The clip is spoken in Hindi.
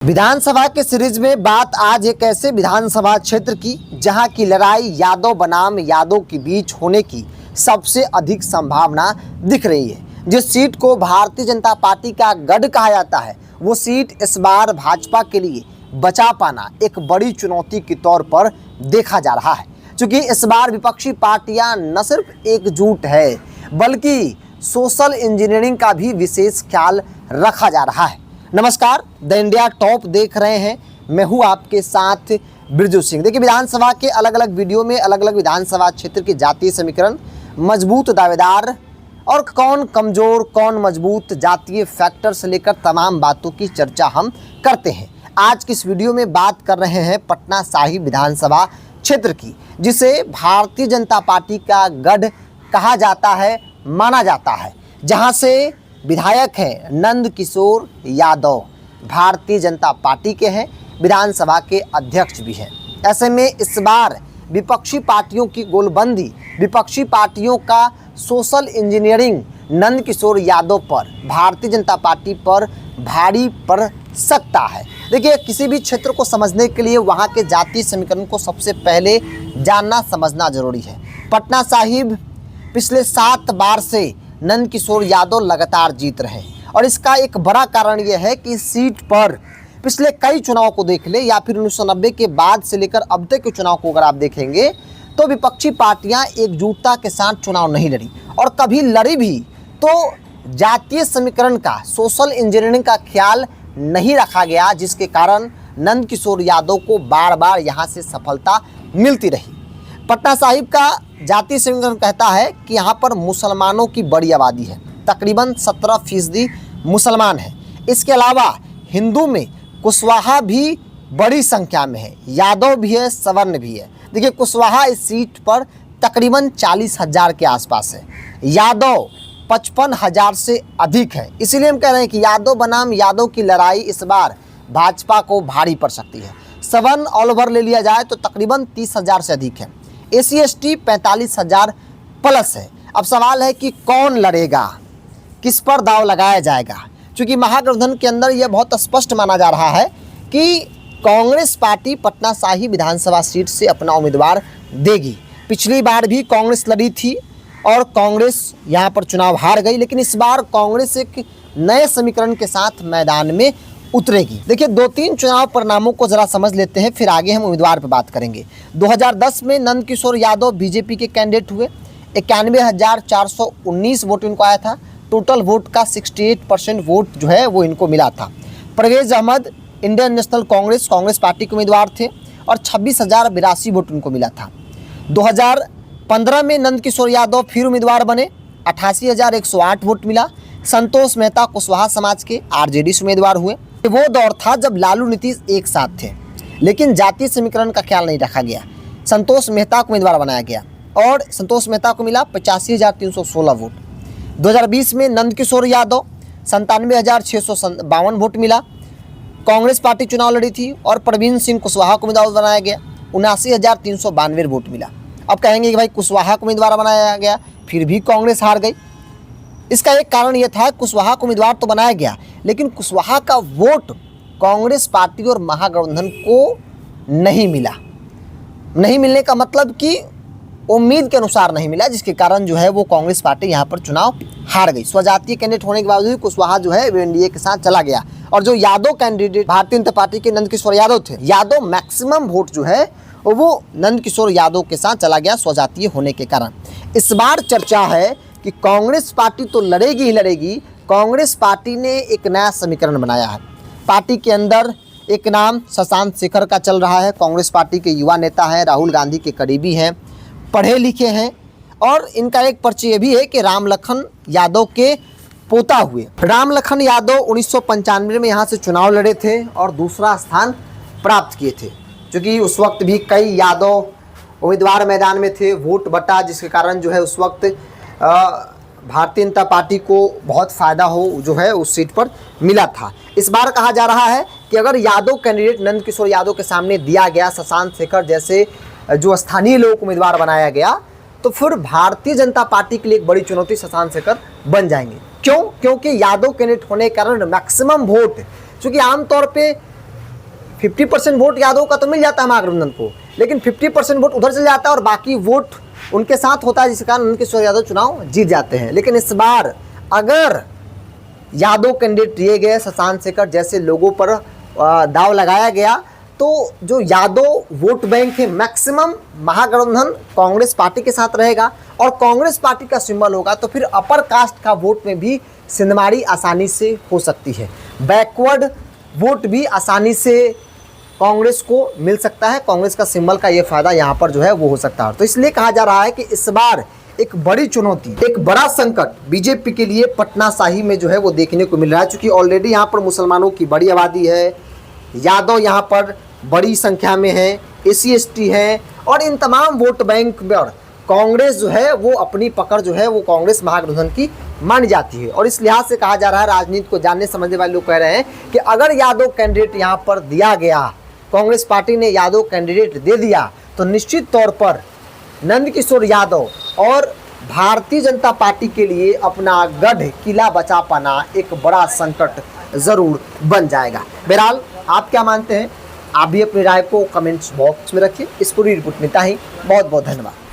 विधानसभा के सीरीज में बात आज एक ऐसे विधानसभा क्षेत्र की जहां की लड़ाई यादव बनाम यादव के बीच होने की सबसे अधिक संभावना दिख रही है। जिस सीट को भारतीय जनता पार्टी का गढ़ कहा जाता है, वो सीट इस बार भाजपा के लिए बचा पाना एक बड़ी चुनौती के तौर पर देखा जा रहा है। क्योंकि इस बार विपक्षी पार्टियां न सिर्फ एकजुट है बल्कि सोशल इंजीनियरिंग का भी विशेष ख्याल रखा जा रहा है। नमस्कार, द इंडिया टॉप देख रहे हैं, मैं हूं आपके साथ बिरजू सिंह। देखिए, विधानसभा के अलग अलग वीडियो में अलग अलग विधानसभा क्षेत्र के जातीय समीकरण, मजबूत दावेदार और कौन कमजोर कौन मजबूत जातीय फैक्टर से लेकर तमाम बातों की चर्चा हम करते हैं। आज की इस वीडियो में बात कर रहे हैं पटना साहिब विधानसभा क्षेत्र की, जिसे भारतीय जनता पार्टी का गढ़ कहा जाता है, माना जाता है, जहां से विधायक हैं नंद किशोर यादव, भारतीय जनता पार्टी के हैं, विधानसभा के अध्यक्ष भी हैं। ऐसे में इस बार विपक्षी पार्टियों की गोलबंदी, विपक्षी पार्टियों का सोशल इंजीनियरिंग नंद किशोर यादव पर, भारतीय जनता पार्टी पर भारी पड़ सकता है। देखिए, किसी भी क्षेत्र को समझने के लिए वहाँ के जातीय समीकरण को सबसे पहले जानना समझना जरूरी है। पटना साहिब पिछले 7 बार से नंद किशोर यादव लगातार जीत रहे हैं और इसका एक बड़ा कारण यह है कि इस सीट पर पिछले कई चुनाव को देख ले या फिर 1990 के बाद से लेकर अब तक के चुनाव को अगर आप देखेंगे तो विपक्षी पार्टियां एकजुटता के साथ चुनाव नहीं लड़ी, और कभी लड़ी भी तो जातीय समीकरण का, सोशल इंजीनियरिंग का ख्याल नहीं रखा गया, जिसके कारण नंद किशोर यादव को बार बार यहाँ से सफलता मिलती रही। पटना साहिब का जातीय समीकरण कहता है कि यहाँ पर मुसलमानों की बड़ी आबादी है, तकरीबन 17% मुसलमान हैं। इसके अलावा हिंदू में कुशवाहा भी बड़ी संख्या में है, यादव भी है, सवर्ण भी है। देखिए, कुशवाहा इस सीट पर तकरीबन 40,000 के आसपास है, यादव 55,000 से अधिक है। इसीलिए हम कह रहे हैं कि यादव बनाम यादव की लड़ाई इस बार भाजपा को भारी पड़ सकती है। सवर्ण ऑल ओवर ले लिया जाए तो तकरीबन 30,000 से अधिक है, SC/ST 45,000 प्लस है। अब सवाल है कि कौन लड़ेगा, किस पर दाव लगाया जाएगा, क्योंकि महागठबंधन के अंदर यह बहुत स्पष्ट माना जा रहा है कि कांग्रेस पार्टी पटना साहिब विधानसभा सीट से अपना उम्मीदवार देगी। पिछली बार भी कांग्रेस लड़ी थी और कांग्रेस यहाँ पर चुनाव हार गई, लेकिन इस बार कांग्रेस एक नए समीकरण के साथ मैदान में उतरेगी। देखिए, 2-3 चुनाव परिणामों को जरा समझ लेते हैं, फिर आगे हम उम्मीदवार पर बात करेंगे। 2010 में नंद किशोर यादव बीजेपी के कैंडिडेट हुए, 91,419 वोट इनको आया था। टोटल वोट का 68% वोट जो है वो इनको मिला था। Parvez Ahmed Indian National Congress party के उम्मीदवार थे और 26,082 वोट उनको मिला था। 2015 में नंद किशोर यादव फिर उम्मीदवार बने, 88,108 वोट मिला। संतोष मेहता कुशवाहा समाज के RJD से उम्मीदवार हुए। वो दौर था जब लालू नीतीश एक साथ थे, लेकिन जातीय समीकरण का ख्याल नहीं रखा गया। संतोष मेहता को उम्मीदवार बनाया गया और संतोष मेहता को मिला 85,316 वोट। 2020 में नंद किशोर यादव 97,652 वोट मिला। कांग्रेस पार्टी चुनाव लड़ी थी और प्रवीण सिंह कुशवाहा को उम्मीदवार बनाया गया, 79,392 वोट मिला। अब कहेंगे कि भाई कुशवाहा को उम्मीदवार बनाया गया, फिर भी कांग्रेस हार गई। इसका एक कारण यह था, कुशवाहा को उम्मीदवार तो बनाया गया, लेकिन कुशवाहा का वोट कांग्रेस पार्टी और महागठबंधन को नहीं मिला। नहीं मिलने का मतलब कि उम्मीद के अनुसार नहीं मिला, जिसके कारण जो है वो कांग्रेस पार्टी यहाँ पर चुनाव हार गई। स्वजातीय कैंडिडेट होने के बावजूद कुशवाहा जो है वो NDA के साथ चला गया, और जो यादव कैंडिडेट भारतीय जनता पार्टी के नंद किशोर यादव थे, यादव मैक्सिमम वोट जो है वो नंद किशोर यादव के साथ चला गया स्वजातीय होने के कारण। इस बार चर्चा है कि कांग्रेस पार्टी तो लड़ेगी ही लड़ेगी। कांग्रेस पार्टी ने एक नया समीकरण बनाया है। पार्टी के अंदर एक नाम शशांक शेखर का चल रहा है। कांग्रेस पार्टी के युवा नेता हैं, राहुल गांधी के करीबी हैं, पढ़े लिखे हैं, और इनका एक परिचय भी है कि रामलखन यादव के पोता हुए। रामलखन यादव 1995 में यहाँ से चुनाव लड़े थे और दूसरा स्थान प्राप्त किए थे, क्योंकि उस वक्त भी कई यादव उम्मीदवार मैदान में थे। वोट बटा, जिसके कारण जो है उस वक्त भारतीय जनता पार्टी को बहुत फ़ायदा हो जो है उस सीट पर मिला था। इस बार कहा जा रहा है कि अगर यादव कैंडिडेट नंद किशोर यादव के सामने दिया गया, शशांक शेखर जैसे जो स्थानीय लोग उम्मीदवार बनाया गया, तो फिर भारतीय जनता पार्टी के लिए एक बड़ी चुनौती शशांक शेखर बन जाएंगे। क्यों? क्योंकि यादव कैंडिडेट होने के कारण मैक्सिमम वोट, चूँकि आमतौर पे 50% वोट यादव का तो मिल जाता है महागठबंधन को, लेकिन 50% वोट उधर चले जाता है और बाकी वोट उनके साथ होता है, जिस कारण उनके किशोर यादव चुनाव जीत जाते हैं। लेकिन इस बार अगर यादव कैंडिडेट दिए गए, शशांक शेखर जैसे लोगों पर दाव लगाया गया, तो जो यादव वोट बैंक है मैक्सिमम महागठबंधन कांग्रेस पार्टी के साथ रहेगा और कांग्रेस पार्टी का सिंबल होगा, तो फिर अपर कास्ट का वोट में भी सिंधमारी आसानी से हो सकती है। बैकवर्ड वोट भी आसानी से कांग्रेस को मिल सकता है। कांग्रेस का सिंबल का ये फायदा यहाँ पर जो है वो हो सकता है। तो इसलिए कहा जा रहा है कि इस बार एक बड़ी चुनौती, एक बड़ा संकट बीजेपी के लिए पटना शाही में जो है वो देखने को मिल रहा है। चूंकि ऑलरेडी यहाँ पर मुसलमानों की बड़ी आबादी है, यादव यहाँ पर बड़ी संख्या में है, SC/ST है, और इन तमाम वोट बैंक में कांग्रेस जो है वो अपनी पकड़ जो है वो कांग्रेस महागठबंधन की मानी जाती है। और इस लिहाज से कहा जा रहा है, राजनीति को जानने समझने वाले लोग कह रहे हैं कि अगर यादव कैंडिडेट यहाँ पर दिया गया, कांग्रेस पार्टी ने यादव कैंडिडेट दे दिया, तो निश्चित तौर पर नंदकिशोर यादव और भारतीय जनता पार्टी के लिए अपना गढ़ किला बचा पाना एक बड़ा संकट जरूर बन जाएगा। बहरहाल आप क्या मानते हैं? आप भी अपनी राय को कमेंट्स बॉक्स में रखिए। इस पूरी रिपोर्ट में इतना ही। बहुत बहुत धन्यवाद।